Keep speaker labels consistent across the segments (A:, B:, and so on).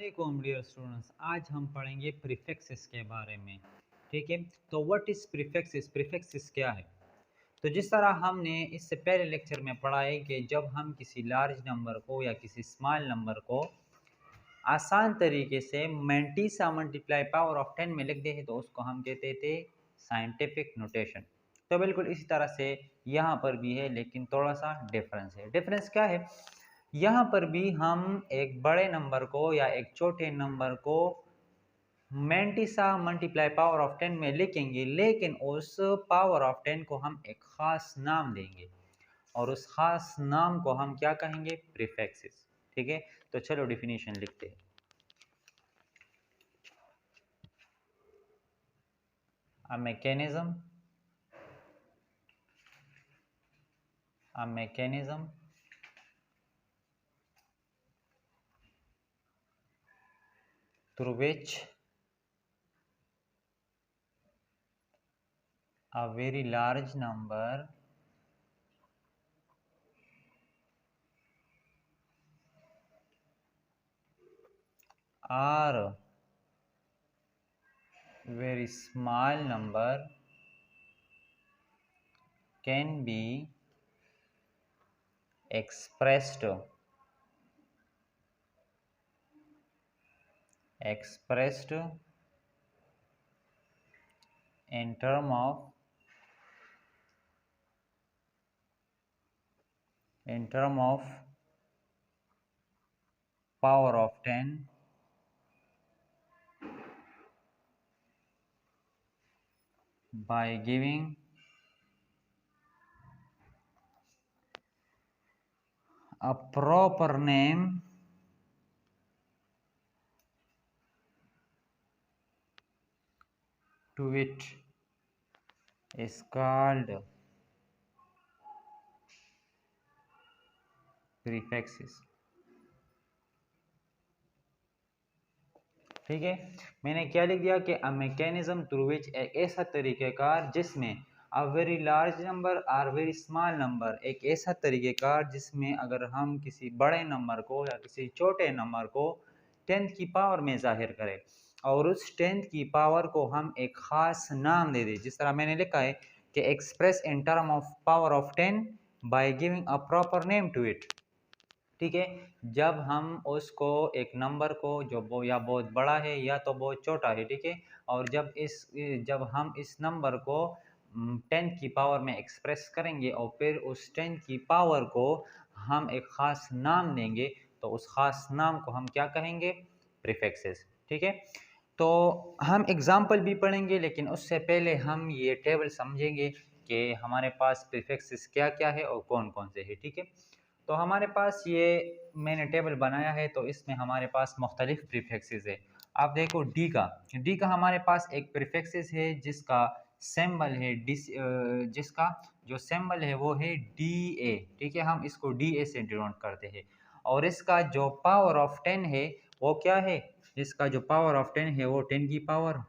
A: अस्सलामुअलैकुम dear students, आज हम पढ़ेंगे प्रीफिक्सेस के बारे में। ठीक है, तो व्हाट इज प्रीफिक्सेस? प्रीफिक्सेस क्या है? तो जिस तरह हमने इससे पहले लेक्चर में पढ़ा है कि जब हम किसी लार्ज नंबर को या किसी स्मॉल नंबर को आसान तरीके से मैंटीसा मल्टीप्लाई पावर ऑफ 10 में लिख दे तो उसको हम कहते थे साइंटिफिक नोटेशन। तो बिल्कुल इसी तरह से यहाँ पर भी है, लेकिन थोड़ा सा डिफरेंस है। डिफरेंस क्या है? यहाँ पर भी हम एक बड़े नंबर को या एक छोटे नंबर को मैंटीसा मल्टीप्लाई पावर ऑफ 10 में लिखेंगे, लेकिन उस पावर ऑफ 10 को हम एक खास नाम देंगे और उस खास नाम को हम क्या कहेंगे? प्रीफिक्सेस। ठीक है, तो चलो डिफिनीशन लिखते हैं। A mechanism through which a very large number or very small number can be expressed in term of power of 10 by giving a proper name to it is called prefixes। ठीक है, मैंने क्या लिख दिया कि a mechanism through which, एक ऐसा तरीक़ेकार जिसमें अ वेरी लार्ज नंबर और वेरी स्मॉल नंबर, एक ऐसा तरीक़ेकार जिसमें अगर हम किसी बड़े नंबर को या किसी छोटे नंबर को 10th की पावर में ज़ाहिर करें और उस 10th की पावर को हम एक ख़ास नाम दे दें, जिस तरह मैंने लिखा है कि express in term of power of 10 by giving a proper name to it. ठीक है, जब हम उसको एक नंबर को जो वो या बहुत बड़ा है या तो बहुत छोटा है, ठीक है, और जब हम इस नंबर को 10 की पावर में एक्सप्रेस करेंगे और फिर उस 10 की पावर को हम एक ख़ास नाम देंगे, तो उस ख़ास नाम को हम क्या कहेंगे? प्रीफिक्सेस। ठीक है, तो हम एग्जाम्पल भी पढ़ेंगे, लेकिन उससे पहले हम ये टेबल समझेंगे कि हमारे पास प्रीफिक्सेस क्या क्या है और कौन कौन से है। ठीक है, तो हमारे पास ये मैंने टेबल बनाया है, तो इसमें हमारे पास मुख्तलिफ प्रीफिक्सेस है। आप देखो डी का हमारे पास एक प्रीफिक्सेस है जिसका सिंबल है जिसका जो सिंबल है वो है डी ए। ठीक है, हम इसको डी ए से डिनोट करते हैं। और इसका जो पावर ऑफ 10 है वो क्या है? इसका जो पावर ऑफ 10 है वो 10 की पावर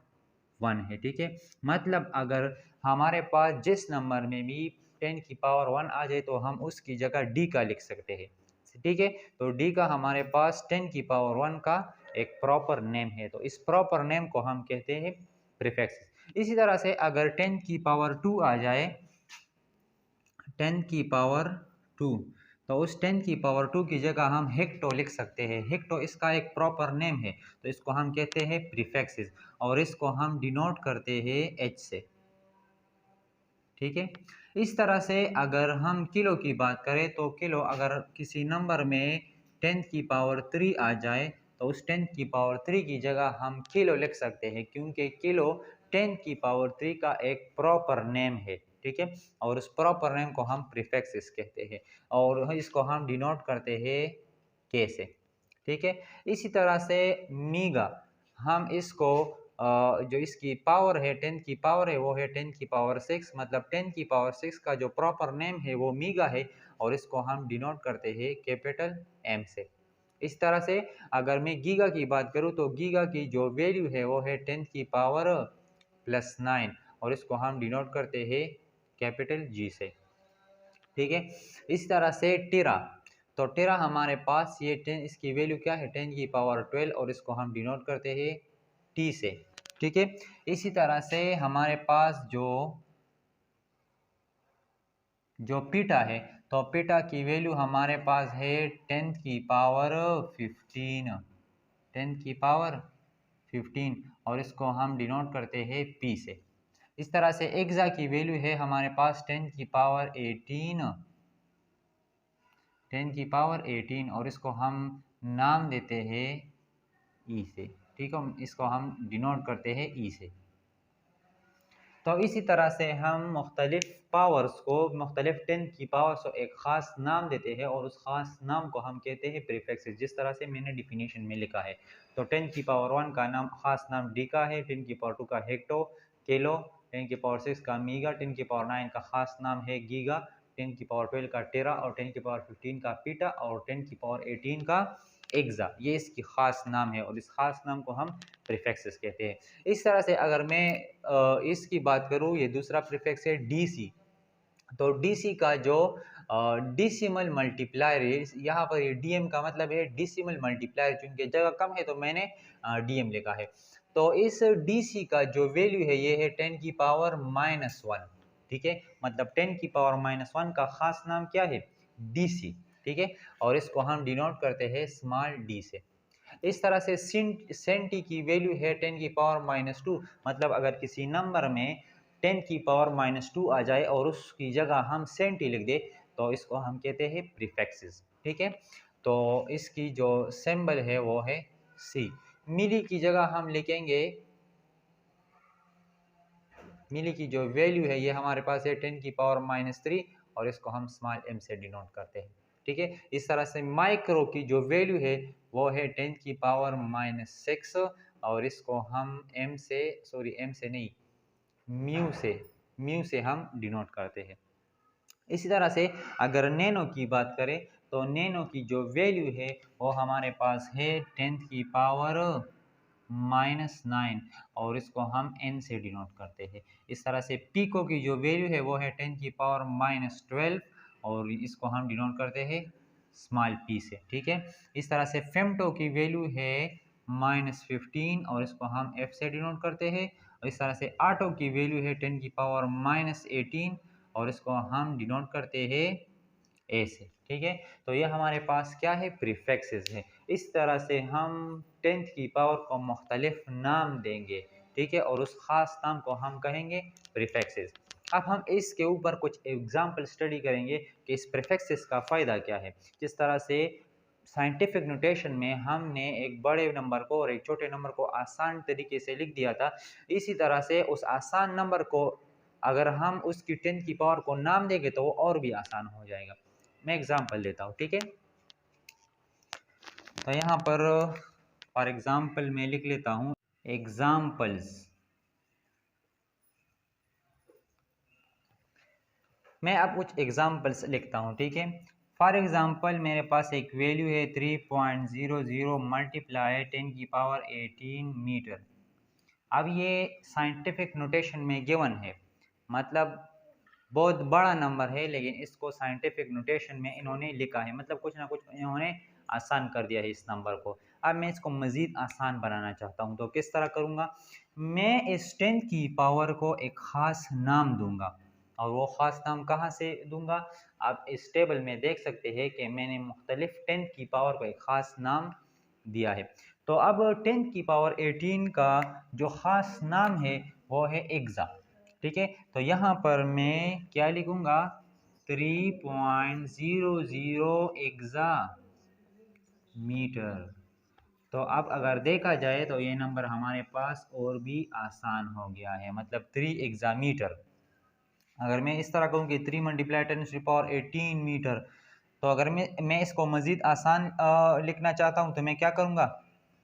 A: 1 है। ठीक है, मतलब अगर हमारे पास जिस नंबर में भी 10 की पावर 1 आ जाए तो हम उसकी जगह डी का लिख सकते हैं। ठीक है, तो डी का हमारे पास 10 की पावर 1 का एक प्रॉपर नेम है, तो इस प्रॉपर नेम को हम कहते हैं प्रीफिक्स। इसी तरह से अगर 10 की पावर 2 आ जाए, 10 की पावर 2, तो उस 10 की पावर 2 की जगह हम हेक्टो लिख सकते हैं। हेक्टो इसका एक प्रॉपर नेम है, तो इसको हम कहते हैं प्रीफिक्सेस और इसको हम डिनोट करते हैं एच से। ठीक है, इस तरह से अगर हम किलो की बात करें तो किलो अगर किसी नंबर में 10th की पावर 3 आ जाए तो उस 10th की पावर 3 की जगह हम किलो लिख सकते हैं, क्योंकि किलो 10th की पावर 3 का एक प्रॉपर नेम है। ठीक है, और उस प्रॉपर नेम को हम प्रीफिक्सेस कहते हैं और इसको हम डिनोट करते हैं के से। ठीक है, इसी तरह से मीगा, हम इसको जो इसकी पावर है 10 की पावर है वो है 10 की पावर 6, मतलब 10 की पावर 6 का जो प्रॉपर नेम है वो मीगा है और इसको हम डिनोट करते हैं कैपिटल एम से। इस तरह से अगर मैं गीगा की बात करूं तो गीगा की जो वैल्यू है वो है 10 की पावर प्लस 9 और इसको हम डिनोट करते हैं कैपिटल जी से। ठीक है, इस तरह से टीरा, तो टेरा हमारे पास ये 10, इसकी वैल्यू क्या है 10 की पावर 12 और इसको हम डिनोट करते हैं टी से। ठीक है, इसी तरह से हमारे पास जो पीटा है, तो पीटा की वैल्यू हमारे पास है 10 की पावर 15, 10 की पावर 15 और इसको हम डिनोट करते हैं पी से। इस तरह से एक्सा की वैल्यू है हमारे पास 10 की पावर 18, 10 की पावर 18 और इसको हम नाम देते हैं ई से। ठीक है, इसको हम डिनोट करते हैं ई से। तो इसी तरह से हम मुख्तलिफ पावर्स को, मुख्तलिफ 10 की पावर्स को एक ख़ास नाम देते हैं और उस ख़ास नाम को हम कहते हैं प्रीफिक्सेस, जिस तरह से मैंने डिफिनीशन में लिखा है। तो 10 की पावर 1 का नाम ख़ास नाम डीका है, 10 की पावर 2 का हेक्टो केलो, 10 की पावर 6 का मीगा, 10 की पावर 9 का ख़ास नाम है गीगा, 10 की पावर 12 का टेरा और 10 की पावर 15 का पीटा और 10 की पावर 18 का एक्सा। ये इसकी ख़ास नाम है और इस ख़ास नाम को हम प्रीफिक्सेस कहते हैं। इस तरह से अगर मैं इसकी बात करूँ, ये दूसरा प्रीफिक्स है डीसी। तो डीसी का जो डिसिमल मल्टीप्लायर है, यहाँ पर ये डीएम का मतलब है डिसिमल मल्टीप्लायर, चूंकि जगह कम है तो मैंने डीएम लिखा है। तो इस डीसी का जो वैल्यू है ये है 10 की पावर -1। ठीक है, मतलब 10 की पावर -1 का खास नाम क्या है डीसी। ठीक है, और इसको हम डिनोट करते हैं स्मॉल डी से। इस तरह से सेंटी की वैल्यू है 10 की पावर -2, मतलब अगर किसी नंबर में 10 की पावर -2 आ जाए और उसकी जगह हम सेंटी लिख दे तो इसको हम कहते हैं प्रीफिक्सेस। ठीक है, तो इसकी जो सिंबल है वो है सी। मिली की जगह हम लिखेंगे, मिली की जो वैल्यू है ये हमारे पास है 10 की पावर -3 और इसको हम स्मॉल एम से डिनोट करते हैं। ठीक है, इस तरह से माइक्रो की जो वैल्यू है वो है 10 की पावर -6 और इसको हम एम से, सॉरी एम से नहीं, म्यू से हम डिनोट करते हैं। इसी तरह से अगर नैनो की बात करें तो नैनो की जो वैल्यू है वो हमारे पास है 10 की पावर -9 और इसको हम n से डिनोट करते हैं। इस तरह से पीको की जो वैल्यू है वो है 10 की पावर -12 और इसको हम डिनोट करते हैं स्मॉल p से। ठीक है, इस तरह से फेमटो की वैल्यू है -15 और इसको हम f से डिनोट करते हैं। और इस तरह से आटो की वैल्यू है 10 की पावर -18 और इसको हम डिनोट करते हैं ए से। ठीक है, तो ये हमारे पास क्या है प्रीफिक्सेस है। इस तरह से हम 10th की पावर को मुख्तलिफ नाम देंगे। ठीक है, और उस खास नाम को हम कहेंगे प्रीफिक्सेस। अब हम इसके ऊपर कुछ एग्जाम्पल स्टडी करेंगे कि इस प्रीफिक्सेस का फ़ायदा क्या है। जिस तरह से साइंटिफिक नोटेशन में हमने एक बड़े नंबर को और एक छोटे नंबर को आसान तरीके से लिख दिया था, इसी तरह से उस आसान नंबर को अगर हम उसकी 10th की पावर को नाम देंगे तो वो और भी आसान हो जाएगा। मैं एग्जांपल देता हूँ। ठीक है, तो यहाँ पर फॉर एग्जांपल मैं लिख लेता हूँ एग्जांपल्स। मैं अब कुछ एग्जांपल्स लिखता हूँ। ठीक है, फॉर एग्जांपल मेरे पास एक वैल्यू है 3.00 मल्टीप्लाई 10 की पावर 18 मीटर। अब ये साइंटिफिक नोटेशन में गिवन है, मतलब बहुत बड़ा नंबर है, लेकिन इसको साइंटिफिक नोटेशन में इन्होंने लिखा है, मतलब कुछ ना कुछ इन्होंने आसान कर दिया है इस नंबर को। अब मैं इसको मज़ीद आसान बनाना चाहता हूँ, तो किस तरह करूँगा, मैं इस 10 की पावर को एक ख़ास नाम दूंगा। और वो ख़ास नाम कहाँ से दूंगा, आप इस टेबल में देख सकते हैं कि मैंने मुख्तलिफ 10 की पावर को एक ख़ास नाम दिया है। तो अब 10 की पावर 18 का जो ख़ास नाम है वो है एक्सा। ठीक है, तो यहाँ पर मैं क्या लिखूंगा 3.00 एक्सा मीटर। तो अब अगर देखा जाए तो ये नंबर हमारे पास और भी आसान हो गया है, मतलब 3 एक्सा मीटर। अगर मैं इस तरह कहूँ कि 3 मल्टीप्लाई 10⁻18 मीटर, तो अगर मैं इसको मज़ीद आसान लिखना चाहता हूँ तो मैं क्या करूँगा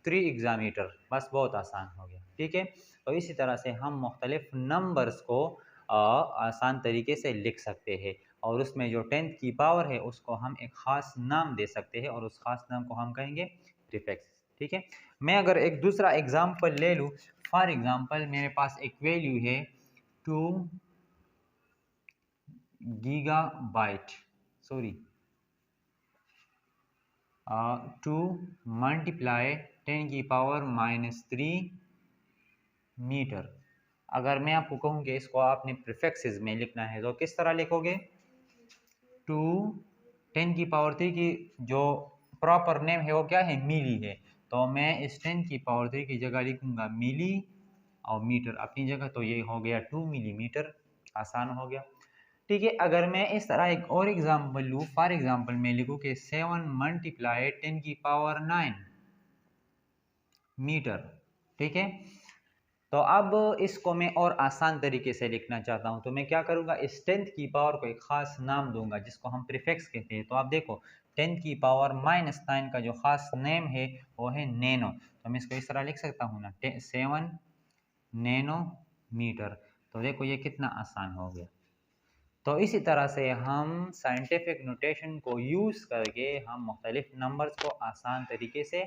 A: 3 एग्ज़ामीटर, बस बहुत आसान हो गया। ठीक है, तो इसी तरह से हम मुख्तलिफ नंबर्स को आसान तरीके से लिख सकते हैं और उसमें जो 10th की पावर है उसको हम एक ख़ास नाम दे सकते हैं और उस ख़ास नाम को हम कहेंगे प्रीफिक्स। ठीक है, मैं अगर एक दूसरा एग्जाम्पल ले लूँ, फॉर एग्ज़ाम्पल मेरे पास एक वैल्यू है 2 gigabyte, sorry to multiply 10⁻³ metre. अगर मैं आपको कहूँ कि इसको आपने प्रीफिक्सेस में लिखना है तो किस तरह लिखोगे? 2 10⁻³ की जो प्रॉपर नेम है वो क्या है? मिली है। तो मैं इस 10⁻³ की जगह लिखूंगा मिली और मीटर अपनी जगह, तो ये हो गया 2 मिलीमीटर। आसान हो गया। ठीक है, अगर मैं इस तरह एक और एग्जाम्पल लूँ, फॉर एग्जाम्पल मैं लिखूँ कि 7 मल्टीप्लाई 10⁹ मीटर। ठीक है, तो अब इसको मैं और आसान तरीके से लिखना चाहता हूं, तो मैं क्या करूंगा? इस 10th की पावर को एक खास नाम दूंगा जिसको हम प्रीफिक्स कहते हैं। तो आप देखो 10⁻⁹ का जो खास नेम है वो है नैनो। तो मैं इसको इस तरह लिख सकता हूँ ना, 7 नैनोमीटर। तो देखो ये कितना आसान हो गया। तो इसी तरह से हम साइंटिफिक नोटेशन को यूज़ करके हम मुख्तलिफ नंबर्स को आसान तरीके से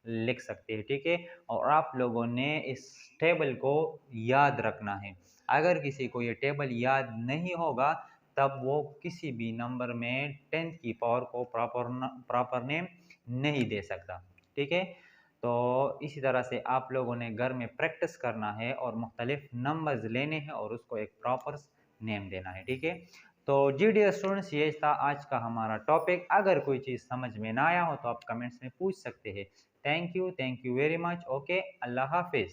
A: लिख सकते हैं। ठीक है, और आप लोगों ने इस टेबल को याद रखना है। अगर किसी को ये टेबल याद नहीं होगा तब वो किसी भी नंबर में 10th की पावर को प्रॉपर नेम नहीं दे सकता। ठीक है, तो इसी तरह से आप लोगों ने घर में प्रैक्टिस करना है और मुख्तलिफ नंबर्स लेने हैं और उसको एक प्रॉपर नेम देना है। ठीक है, तो जी डियर स्टूडेंट्स, ये था आज का हमारा टॉपिक। अगर कोई चीज़ समझ में ना आया हो तो आप कमेंट्स में पूछ सकते हैं। Thank you very much. Okay, Allah हाफिज़।